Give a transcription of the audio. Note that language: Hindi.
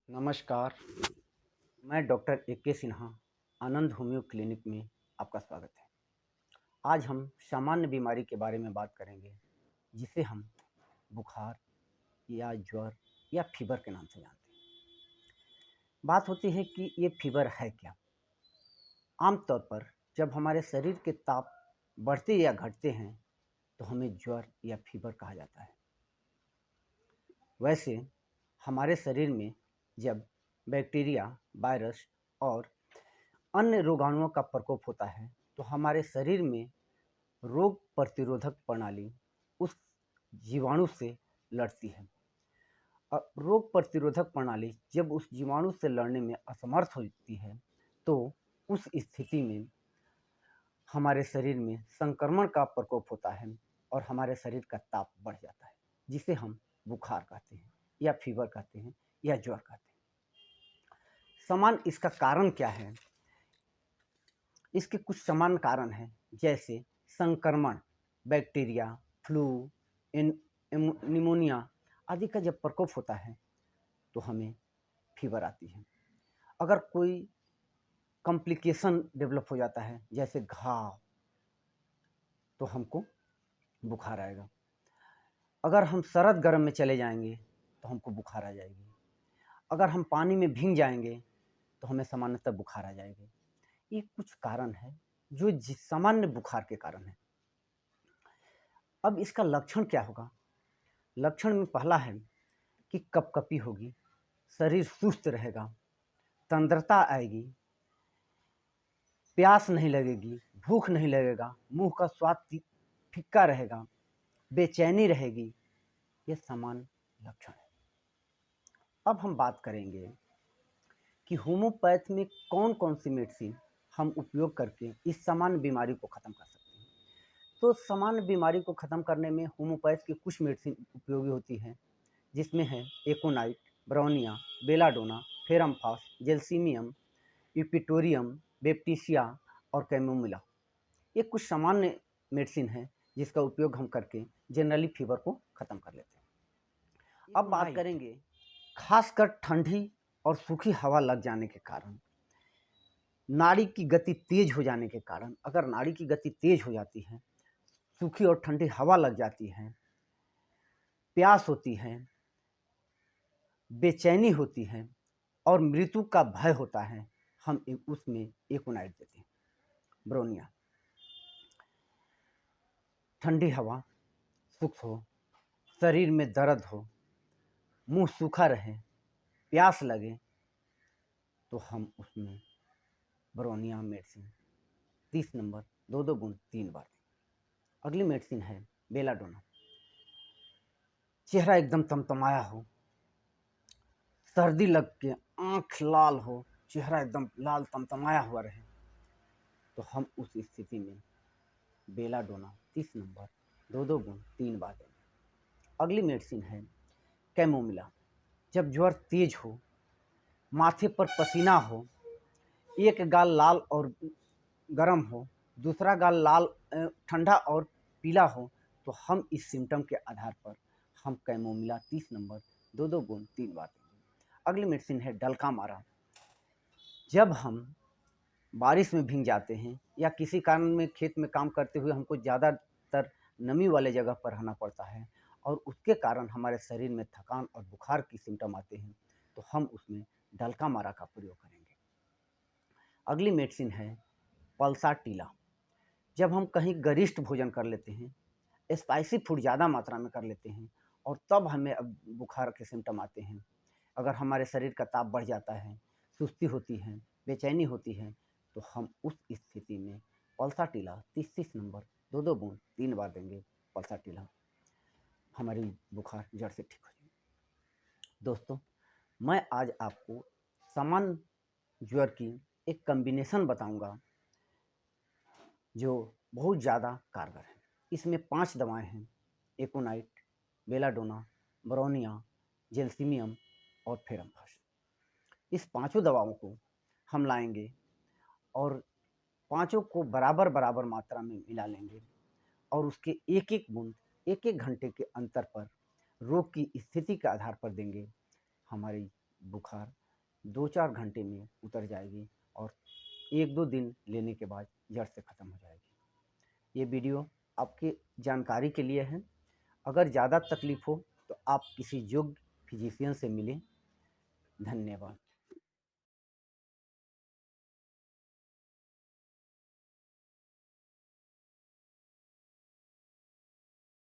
नमस्कार, मैं डॉक्टर ए.के. सिन्हा, आनंद होम्यो क्लिनिक में आपका स्वागत है। आज हम सामान्य बीमारी के बारे में बात करेंगे, जिसे हम बुखार या ज्वर या फ़ीवर के नाम से जानते हैं। बात होती है कि ये फ़ीवर है क्या? आम तौर पर जब हमारे शरीर के ताप बढ़ते या घटते हैं, तो हमें ज्वर या फ़ीवर कहा जाता है। वैसे हमारे शरीर में जब बैक्टीरिया, वायरस और अन्य रोगाणुओं का प्रकोप होता है, तो हमारे शरीर में रोग प्रतिरोधक प्रणाली उस जीवाणु से लड़ती है। रोग प्रतिरोधक प्रणाली जब उस जीवाणु से लड़ने में असमर्थ होती है, तो उस स्थिति में हमारे शरीर में संक्रमण का प्रकोप होता है और हमारे शरीर का ताप बढ़ जाता है, जिसे हम बुखार कहते हैं या फ़ीवर कहते हैं या ज्वर कहते हैं। सामान्य इसका कारण क्या है? इसके कुछ सामान्य कारण हैं, जैसे संक्रमण, बैक्टीरिया, फ्लू, निमोनिया आदि का जब प्रकोप होता है, तो हमें फीवर आती है। अगर कोई कॉम्प्लिकेशन डेवलप हो जाता है, जैसे घाव, तो हमको बुखार आएगा। अगर हम सर्द गर्म में चले जाएंगे, तो हमको बुखार आ जाएगी। अगर हम पानी में भीग जाएंगे, तो हमें सामान्यतः बुखार आ जाएगी। ये कुछ कारण है जो सामान्य बुखार के कारण है। अब इसका लक्षण क्या होगा? लक्षण में पहला है कि कपकपी होगी, शरीर सुस्त रहेगा, तंद्रता आएगी, प्यास नहीं लगेगी, भूख नहीं लगेगा, मुंह का स्वाद फीका रहेगा, बेचैनी रहेगी। ये सामान्य लक्षण है। अब हम बात करेंगे कि होम्योपैथ में कौन कौन सी मेडिसिन हम उपयोग करके इस सामान्य बीमारी को ख़त्म कर सकते हैं। तो सामान्य बीमारी को ख़त्म करने में होम्योपैथ की कुछ मेडिसिन उपयोगी होती हैं, जिसमें है एकोनाइट, ब्रोनिया, बेलाडोना, फेरमफास, जेल्सीमियम, इपिटोरियम, बेप्टिसिया और कैमोमिला। ये कुछ सामान्य मेडिसिन है जिसका उपयोग हम करके जनरली फीवर को ख़त्म कर लेते हैं। अब बात करेंगे खासकर ठंडी और सूखी हवा लग जाने के कारण, नाड़ी की गति तेज हो जाने के कारण, अगर नाड़ी की गति तेज हो जाती है, सूखी और ठंडी हवा लग जाती है, प्यास होती है, बेचैनी होती है और मृत्यु का भय होता है, हम उसमें एकोनाइट देते हैं। ब्रोनिया, ठंडी हवा, सुख हो, शरीर में दर्द हो, मुंह सूखा रहे, प्यास लगे, तो हम उसमें ब्रोनिया मेडिसिन 30 नंबर 2-2 बूंद 3 बार दें। अगली मेडिसिन है बेलाडोना। चेहरा एकदम तमतमाया हो, सर्दी लग के आँख लाल हो, चेहरा एकदम लाल तमतमाया हुआ रहे, तो हम उस स्थिति में बेलाडोना 30 नंबर 2-2 बूंद 3 बार देंगे। अगली मेडिसिन है कैमोमिला। जब ज्वर तेज हो, माथे पर पसीना हो, एक गाल लाल और गर्म हो, दूसरा गाल लाल ठंडा और पीला हो, तो हम इस सिम्टम के आधार पर हम कैमोमिला 30 नंबर 2-2 बूंद 3 बार देंगे। अगली मेडिसिन है डलका मारा। जब हम बारिश में भीग जाते हैं या किसी कारण में खेत में काम करते हुए हमको ज़्यादातर नमी वाले जगह पर रहना पड़ता है और उसके कारण हमारे शरीर में थकान और बुखार की सिम्टम आते हैं, तो हम उसमें डलका मारा का प्रयोग करेंगे। अगली मेडिसिन है पल्साटीला। जब हम कहीं गरिष्ठ भोजन कर लेते हैं, स्पाइसी फूड ज़्यादा मात्रा में कर लेते हैं और तब हमें अब बुखार के सिम्टम आते हैं, अगर हमारे शरीर का ताप बढ़ जाता है, सुस्ती होती है, बेचैनी होती है, तो हम उस स्थिति में पल्साटीला 30-30 नंबर 2-2 बूंद 3 बार देंगे। पल्साटीला हमारी बुखार जड़ से ठीक हो जाएगी। दोस्तों, मैं आज आपको सामान्य ज्वर की एक कॉम्बिनेशन बताऊंगा जो बहुत ज़्यादा कारगर है। इसमें 5 दवाएं हैं: एकोनाइट, बेलाडोना, ब्रोनिया, जेल्सीमियम और फेरमफास। इस पांचों दवाओं को हम लाएंगे और पांचों को बराबर बराबर मात्रा में मिला लेंगे और उसके एक एक बूंद एक एक घंटे के अंतर पर रोग की स्थिति के आधार पर देंगे। हमारी बुखार 2-4 घंटे में उतर जाएगी और 1-2 दिन लेने के बाद जड़ से ख़त्म हो जाएगी। ये वीडियो आपकी जानकारी के लिए है। अगर ज़्यादा तकलीफ़ हो तो आप किसी योग्य फिजिशियन से मिलें। धन्यवाद।